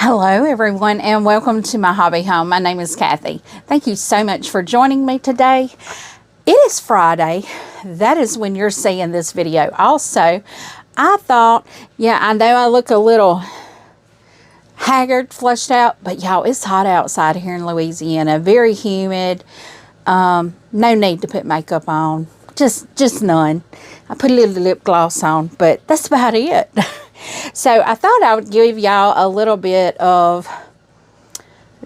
Hello everyone and welcome to my hobby home. My name is Cathy. Thank you so much for joining me today. It is Friday. That is when you're seeing this video. Also, I thought, I know I look a little haggard, flushed out, but y'all, it's hot outside here in Louisiana. Very humid. No need to put makeup on. Just none. I put a little lip gloss on, but that's about it. So I thought I would give y'all a little bit of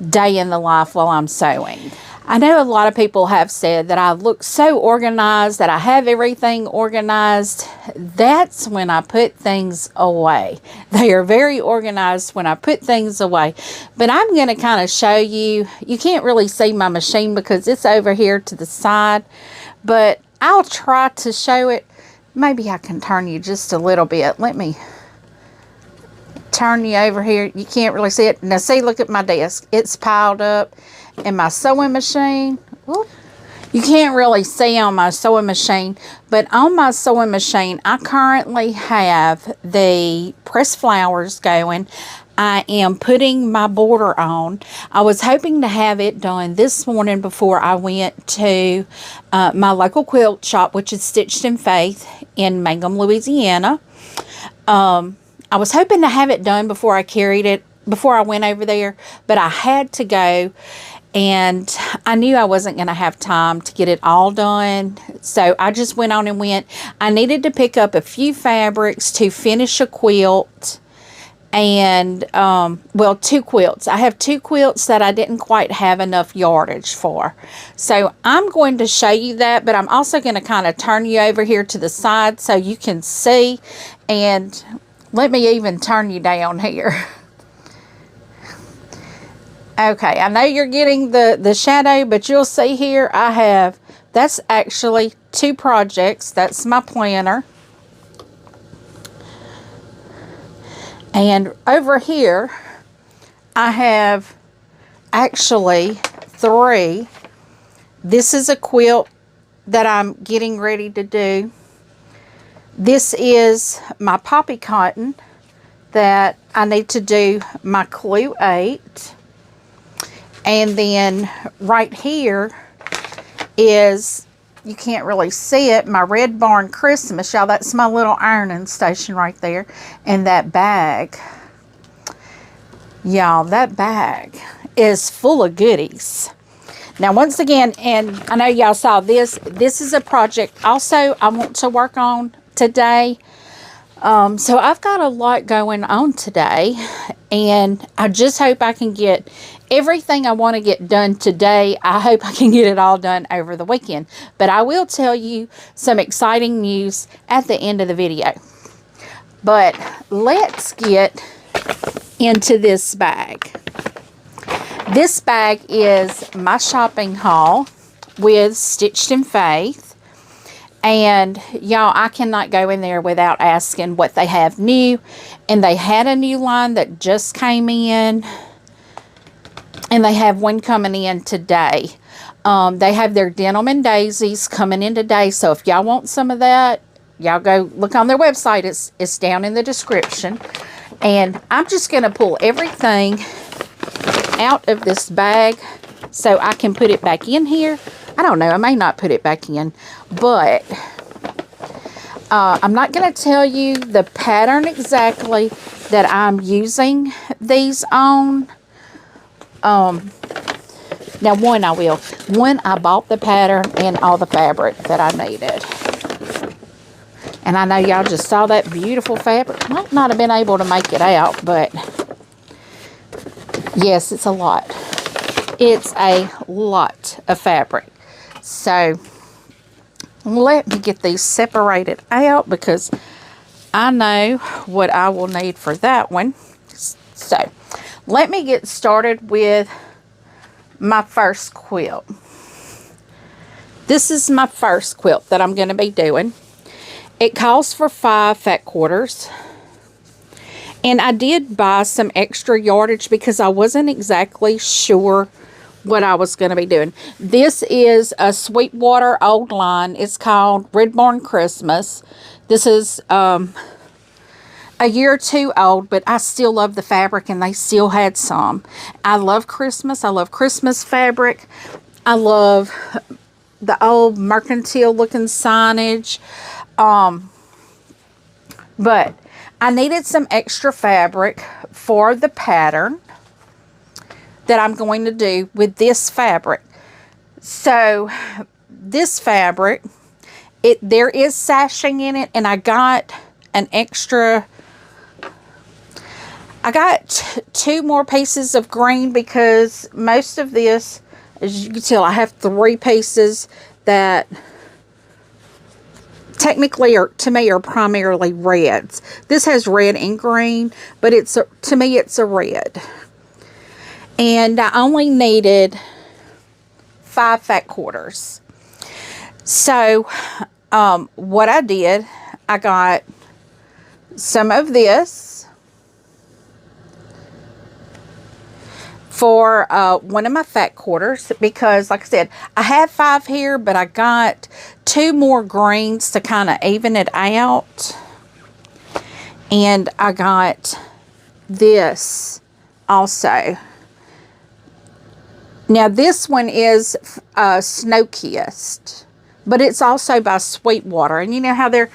day in the life while I'm sewing. I know a lot of people have said that I look so organized, that I have everything organized. That's when I put things away. They are very organized when I put things away. But I'm going to kind of show you. You can't really see my machine because it's over here to the side. But I'll try to show it. Maybe I can turn you just a little bit. Let me turn you over here. You can't really see it. Now see, look at my desk. It's piled up. And my sewing machine, whoop, you can't really see on my sewing machine, but on my sewing machine, I currently have the pressed flowers going. I am putting my border on. I was hoping to have it done this morning before I went to my local quilt shop, which is Stitched in Faith in Mangham, Louisiana. I was hoping to have it done before I went over there, but I had to go, and I knew I wasn't going to have time to get it all done, so I just went on and went. I needed to pick up a few fabrics to finish a quilt, and, two quilts. I have two quilts that I didn't quite have enough yardage for, so I'm going to show you that, but I'm also going to kind of turn you over here to the side so you can see, and let me even turn you down here. Okay, I know you're getting the shadow, but you'll see here that's actually two projects. That's my planner. And over here, I have actually three. This is a quilt that I'm getting ready to do. This is my poppy cotton that I need to do my Clue 8. And then right here is, you can't really see it, my Red Barn Christmas. Y'all, that's my little ironing station right there. And that bag, y'all, that bag is full of goodies. Now, once again, and I know y'all saw this is a project also I want to work on today. So I've got a lot going on today, and I just hope I can get everything I want to get done today. I hope I can get it all done over the weekend, but I will tell you some exciting news at the end of the video. But let's get into this bag. This bag is my shopping haul with Stitched in Faith. And y'all, I cannot go in there without asking what they have new. And they had a new line that just came in. And they have one coming in today. They have their Denim and Daisies coming in today. So if y'all want some of that, y'all go look on their website. It's down in the description. And I'm just going to pull everything out of this bag so I can put it back in here. I don't know. I may not put it back in, but I'm not going to tell you the pattern exactly that I'm using these on. Now one I will. One, I bought the pattern and all the fabric that I needed. And I know y'all just saw that beautiful fabric. Might not have been able to make it out, but yes, it's a lot. It's a lot of fabric. So let me get these separated out because I know what I will need for that one. So let me get started with my first quilt. This is my first quilt that I'm going to be doing. It calls for 5 fat quarters. And I did buy some extra yardage because I wasn't exactly sure what I was going to be doing. This is a Sweetwater old line. It's called Red Barn Christmas. This is a year or two old, but I still love the fabric and they still had some. I love Christmas. I love Christmas fabric. I love the old mercantile looking signage. But I needed some extra fabric for the pattern that I'm going to do with this fabric. So this fabric, there is sashing in it, and I got an extra. I got 2 more pieces of green because most of this, as you can tell, I have 3 pieces that technically to me are primarily reds. This has red and green, but to me it's a red. And I only needed 5 fat quarters. So what I did, I got some of this for one of my fat quarters, because like I said, I had 5 here, but I got 2 more greens to kind of even it out. And I got this also. Now this one is Snow-Kissed, but it's also by Sweetwater, and you know how their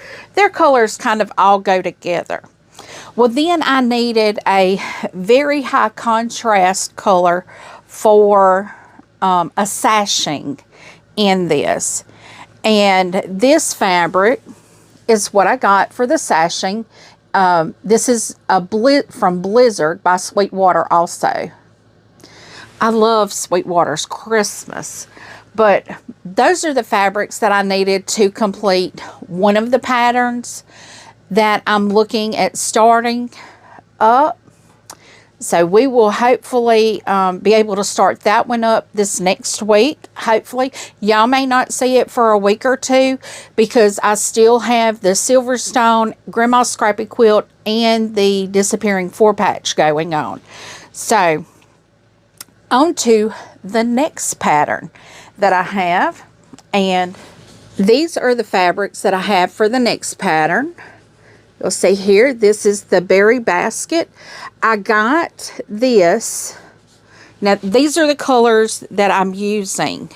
colors kind of all go together. Well, then I needed a very high contrast color for a sashing in this. And this fabric is what I got for the sashing. This is from Blizzard by Sweetwater also. I love Sweetwater's Christmas. But those are the fabrics that I needed to complete one of the patterns that I'm looking at starting up. So we will hopefully be able to start that one up this next week. Hopefully. Y'all may not see it for a week or 2 because I still have the Silverstone Grandma's Scrappy Quilt and the Disappearing 4-patch going on. So on to the next pattern that I have. And these are the fabrics that I have for the next pattern. You'll see here, this is the berry basket. I got this. Now, these are the colors that I'm using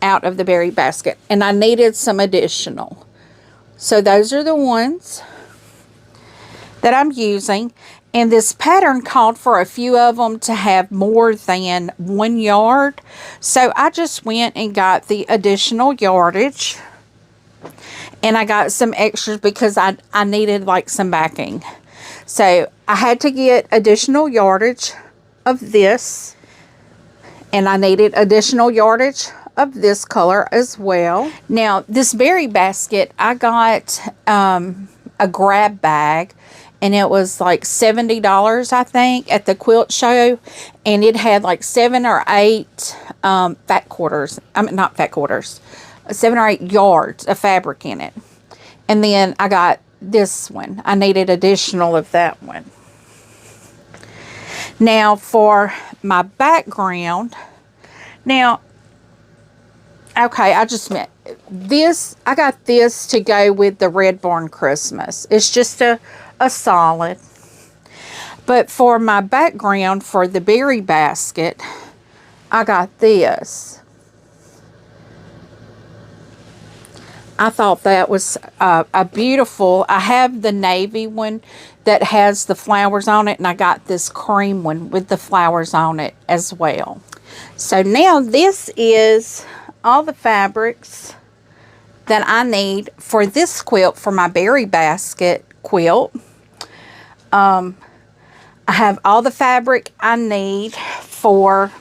out of the berry basket. And I needed some additional. So those are the ones that I'm using. And this pattern called for a few of them to have more than 1 yard. So I just went and got the additional yardage. And I got some extras because I needed like some backing. So I had to get additional yardage of this. And I needed additional yardage of this color as well. Now this berry basket, I got a grab bag. And it was like $70, I think, at the quilt show. And it had like 7 or 8 fat quarters. I mean, not fat quarters. 7 or 8 yards of fabric in it. And then I got this one. I needed additional of that one. Now for my background. Now, okay, I just meant this. I got this to go with the Red Barn Christmas. It's just a solid. But for my background for the berry basket, I got this. I thought that was a beautiful. I have the navy one that has the flowers on it, and I got this cream one with the flowers on it as well. So now this is all the fabrics that I need for this quilt, for my berry basket quilt. I have all the fabric I need for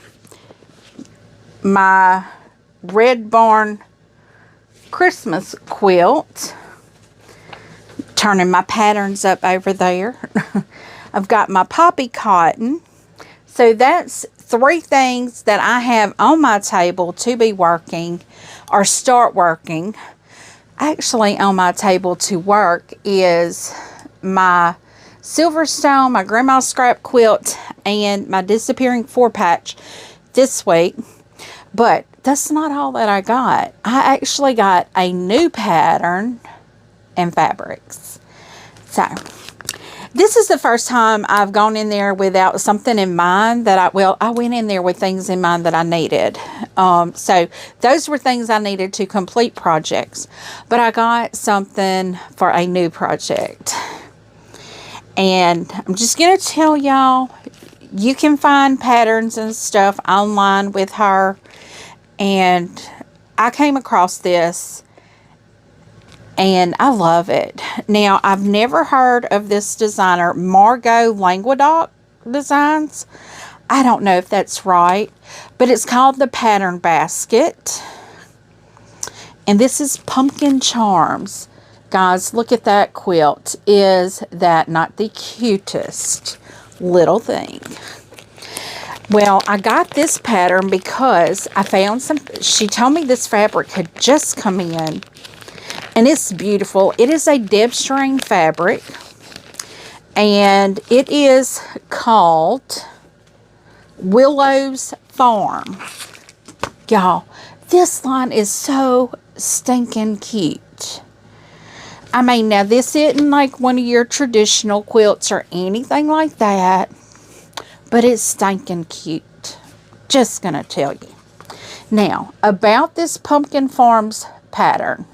my Red Barn Christmas quilt. Turning my patterns up over there. I've got my poppy cotton. So that's 3 things that I have on my table to be working or start working. Actually, on my table to work is my Silverstone, my Grandma's Scrap Quilt, and my Disappearing 4-patch this week. But that's not all that I got. I actually got a new pattern and fabrics. So, This is the first time I've gone in there without something in mind that I went in there with things in mind that I needed. So those were things I needed to complete projects. But I got something for a new project. And I'm just going to tell y'all, you can find patterns and stuff online with her. And I came across this. And I love it. Now, I've never heard of this designer, Margot Languedoc Designs. I don't know if that's right. But it's called the Pattern Basket. And this is Pumpkin Charms. Guys, look at that quilt. Is that not the cutest little thing? Well, I got this pattern because I found some... She told me this fabric had just come in. And it's beautiful. It is a Deb string fabric. And it is called Willow's Farm. Y'all, this line is so stinking cute. I mean, now this isn't like one of your traditional quilts or anything like that. But it's stinking cute. Just gonna tell you. Now, about this Pumpkin Farms pattern.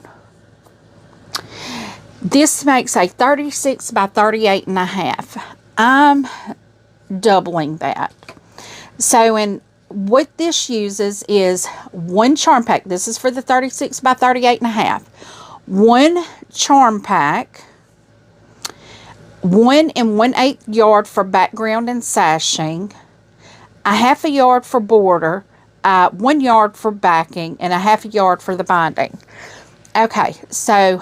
This makes a 36 by 38 and a half. I'm doubling that. So what this uses is one charm pack. This is for the 36 by 38 and a half. One charm pack. 1 1/8 yard for background and sashing. A 1/2 yard for border. 1 yard for backing. And a 1/2 yard for the binding. Okay, so...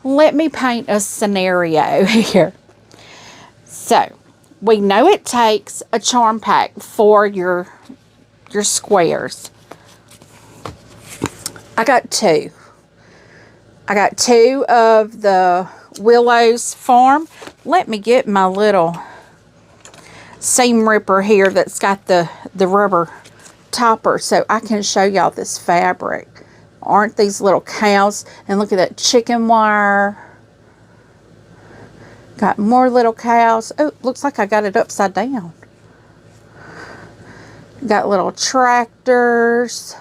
let me paint a scenario here. So, we know it takes a charm pack for your squares. I got 2. I got 2 of the Willow's Farm. Let me get my little seam ripper here that's got the rubber topper so I can show y'all this fabric. Aren't these little cows? And look at that chicken wire. Got more little cows. Oh, looks like I got it upside down. Got little tractors.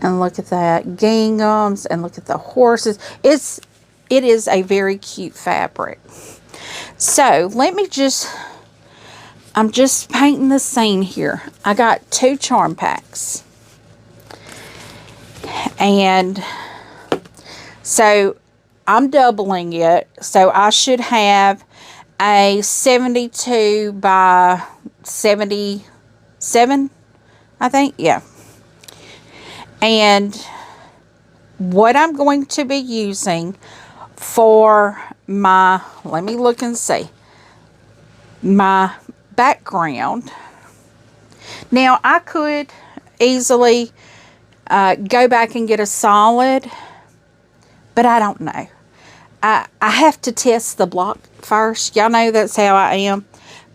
And look at that. Ginghams. And look at the horses. It is a very cute fabric. So, I'm just painting the scene here. I got 2 charm packs. And so I'm doubling it. So I should have a 72 by 77, I think. Yeah. And what I'm going to be using for my, let me look and see, my background. Now I could easily go back and get a solid, but I don't know. I have to test the block first. Y'all know that's how I am.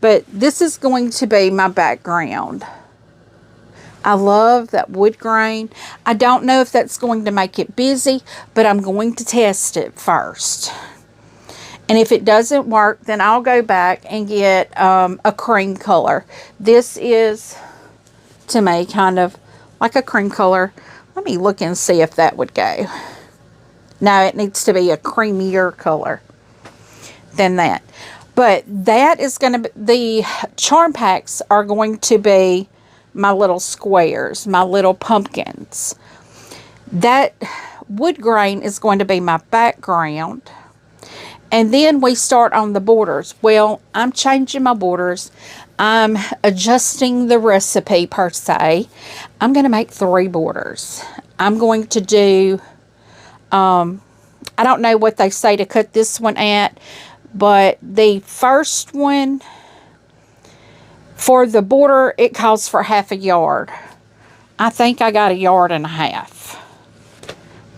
But this is going to be my background. I love that wood grain. I don't know if that's going to make it busy, but I'm going to test it first. And if it doesn't work, then I'll go back and get a cream color. This is, to me, kind of like a cream color. Let me look and see if that would go. No, it needs to be a creamier color than that. But that is going to be, the charm packs are going to be my little squares, my little pumpkins. That wood grain is going to be my background. And then we start on the borders. Well, I'm changing my borders. I'm adjusting the recipe per se. I'm going to make 3 borders. I'm going to do, I don't know what they say to cut this one at, but the first one, for the border, it calls for 1/2 yard. I think I got 1.5 yards.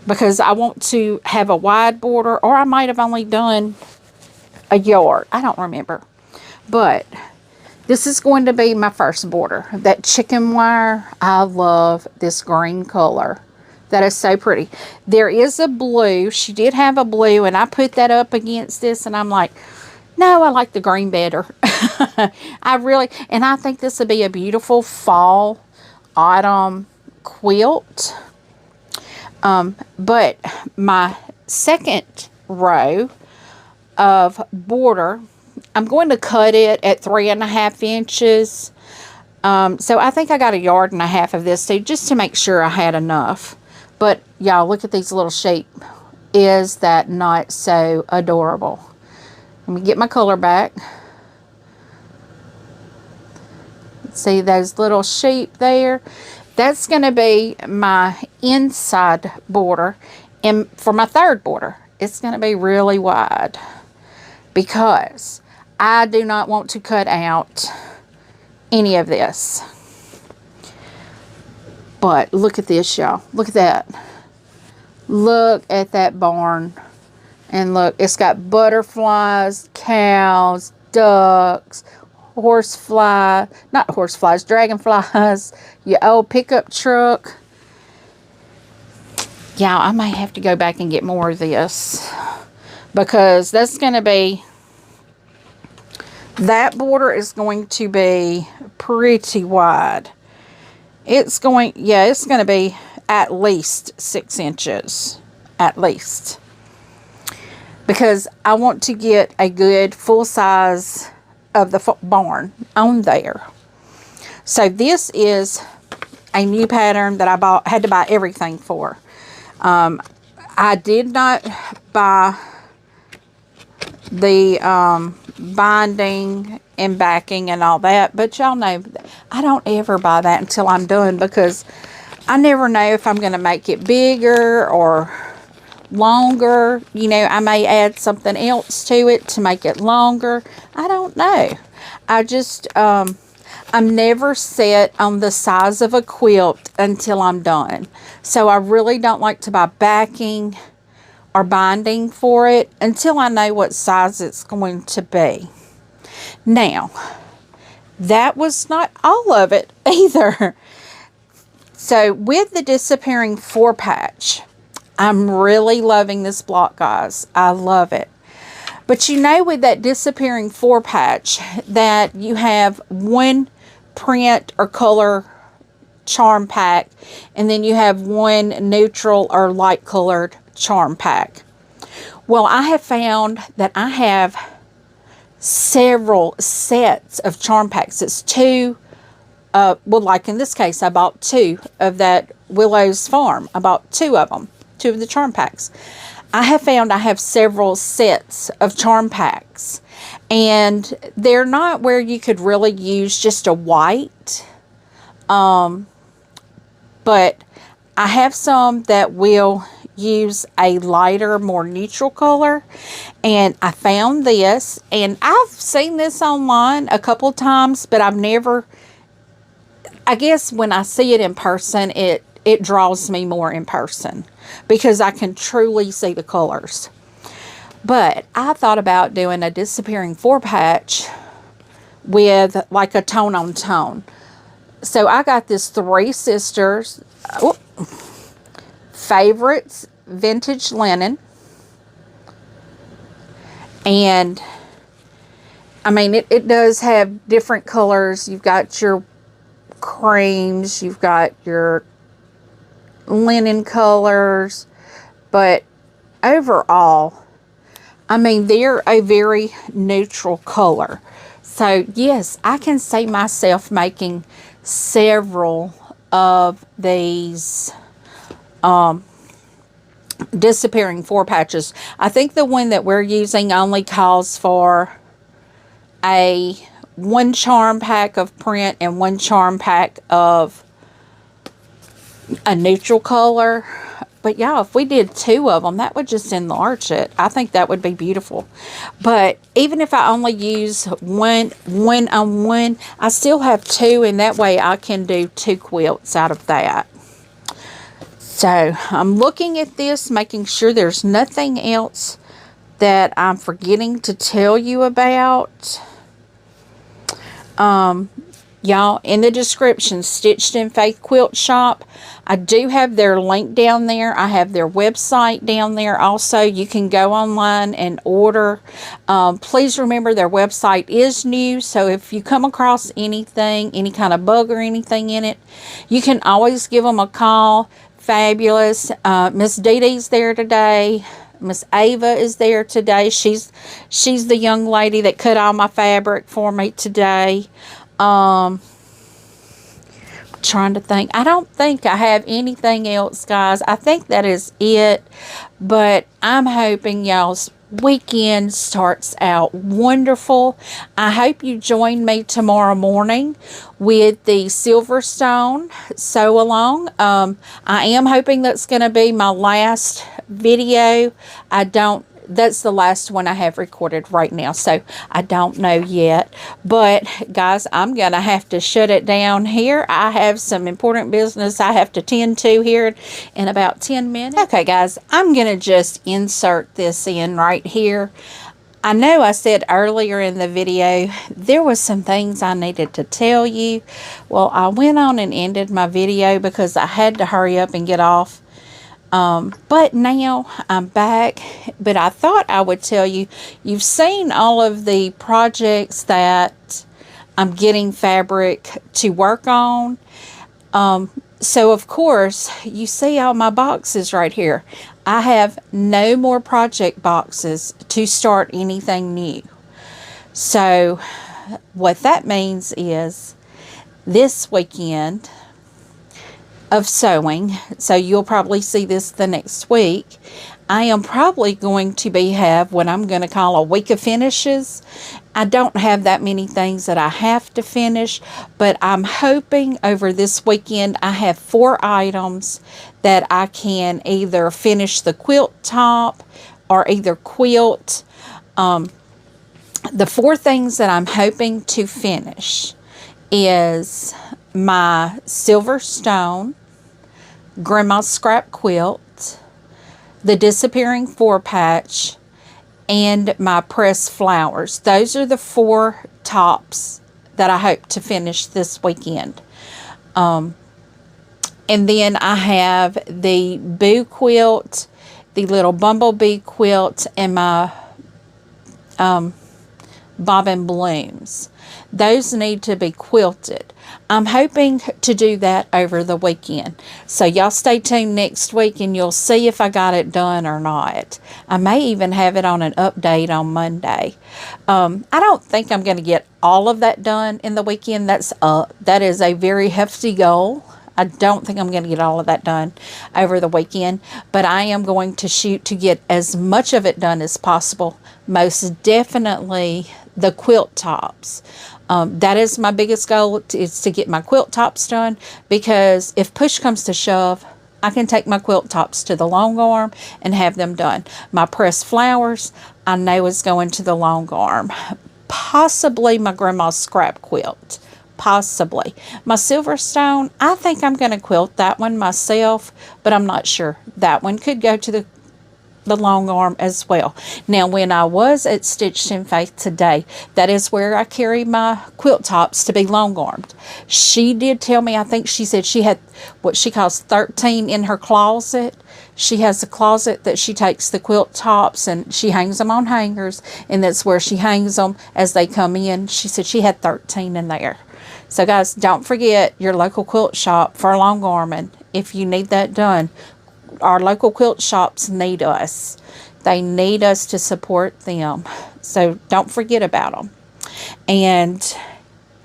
Because I want to have a wide border, or I might have only done 1 yard. I don't remember. But this is going to be my first border. That chicken wire, I love this green color That is so pretty. There is a blue. She did have a blue, and I put that up against this, and I'm like, no, I like the green better. And I think this would be a beautiful fall autumn quilt. But my second row of border, I'm going to cut it at 3.5 inches. So I think I got 1.5 yards of this too, just to make sure I had enough. But y'all, look at these little sheep. Is that not so adorable? Let me get my color back. See those little sheep there? That's going to be my inside border. And for my third border, it's going to be really wide, because I do not want to cut out any of this. But look at this, y'all. Look at that. Look at that barn. And look, it's got butterflies, cows, ducks, dragonflies, your old pickup truck. Yeah, I may have to go back and get more of this, because that's going to be, that border is going to be pretty wide. It's going to be at least 6 inches, at least, because I want to get a good full size of the barn on there. So this is a new pattern that I had to buy everything for. I did not buy the binding and backing and all that, but y'all know I don't ever buy that until I'm done, because I never know if I'm going to make it bigger or longer. You know, I may add something else to it to make it longer. I don't know. I just I'm never set on the size of a quilt until I'm done. So I really don't like to buy backing or binding for it until I know what size it's going to be. Now, that was not all of it either. So with the Disappearing 4-patch, I'm really loving this block, guys. I love it. But you know, with that Disappearing 4-patch, that you have one print or color charm pack, and then you have one neutral or light colored charm pack. Well, I have found that I have several sets of charm packs. It's two, well, like in this case, I bought 2 of that Willow's Farm. I bought 2 of them, 2 of the charm packs. I have found I have several sets of charm packs, and they're not where you could really use just a white, but I have some that will use a lighter, more neutral color, and I found this, and I've seen this online a couple times, but I've never, I guess when I see it in person, it draws me more in person, because I can truly see the colors. But I thought about doing a Disappearing 4-patch with like a tone on tone. So I got this Three Sisters Favorites Vintage Linen. And I mean, it does have different colors. You've got your creams, you've got your linen colors, but overall, I mean, they're a very neutral color. So yes, I can see myself making several of these Disappearing 4-patches. I think the one that we're using only calls for a 1 charm pack of print and 1 charm pack of a neutral color. But yeah, if we did 2 of them, that would just enlarge it. I think that would be beautiful. But even if I only use one on one, I still have 2, and that way I can do 2 quilts out of that. So I'm looking at this, making sure there's nothing else that I'm forgetting to tell you about. Y'all, in the description, Stitched in Faith Quilt Shop, I do have their link down there. I have their website down there also. You can go online and order. Please remember their website is new, so if you come across anything, any kind of bug or anything in it, you can always give them a call. Fabulous. Miss Dee Dee's there today. Miss Ava is there today. She's the young lady that cut all my fabric for me today. Trying to think. I don't think I have anything else, guys. I think that is it. But I'm hoping y'all's weekend starts out wonderful. I hope you join me tomorrow morning with the Silverstone sew along. I am hoping that's going to be my last video. That's the last one I have recorded right now, so I don't know yet. But guys, I'm gonna have to shut it down here. I have some important business I have to tend to here in about 10 minutes. Okay guys, I'm gonna just insert this in right here. I know I said earlier in the video there was some things I needed to tell you. Well, I went on and ended my video because I had to hurry up and get off. But now I'm back, but I thought I would tell you, you've seen all of the projects that I'm getting fabric to work on. So of course, you see all my boxes right here. I have no more project boxes to start anything new. So what that means is this weekend of sewing, so you'll probably see this the next week, I am probably going to have what I'm going to call a week of finishes. I don't have that many things that I have to finish, but I'm hoping over this weekend I have 4 items that I can either finish the quilt top or either quilt. The 4 things that I'm hoping to finish is my Silverstone, Grandma's Scrap Quilt, the Disappearing 4-Patch, and my Pressed Flowers. Those are the 4 tops that I hope to finish this weekend. And then I have the Boo Quilt, the little Bumblebee Quilt, and my Bobbin Blooms. Those need to be quilted. I'm hoping to do that over the weekend. So y'all stay tuned next week and you'll see if I got it done or not. I may even have it on an update on Monday. I don't think I'm going to get all of that done in the weekend. That is a very hefty goal. I don't think I'm going to get all of that done over the weekend, but I am going to shoot to get as much of it done as possible. Most definitely the quilt tops. That is my biggest goal, is to get my quilt tops done, because if push comes to shove, I can take my quilt tops to the long arm and have them done. My Pressed Flowers, I know is going to the long arm. Possibly my Grandma's Scrap Quilt. Possibly. My Silverstone, I think I'm going to quilt that one myself, but I'm not sure. That one could go to the long arm as well. Now, when I was at Stitched in Faith today, that is where I carry my quilt tops to be long armed. She did tell me, I think she said she had what she calls 13 in her closet. She has a closet that she takes the quilt tops and she hangs them on hangers, and that's where she hangs them as they come in. She said she had 13 in there. So guys, don't forget your local quilt shop for long arming if you need that done. Our local quilt shops need us. They need us to support them. So don't forget about them. And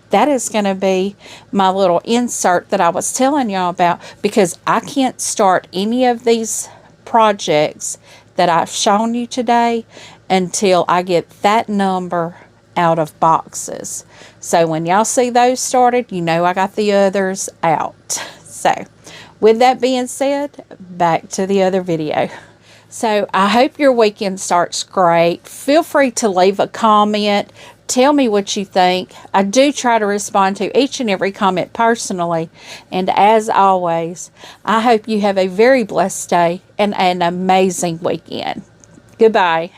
that is going to be my little insert that I was telling y'all about, because I can't start any of these projects that I've shown you today until I get that number out of boxes. So when y'all see those started, you know I got the others out. So with that being said, back to the other video. So I hope your weekend starts great. Feel free to leave a comment. Tell me what you think. I do try to respond to each and every comment personally. And as always, I hope you have a very blessed day and an amazing weekend. Goodbye.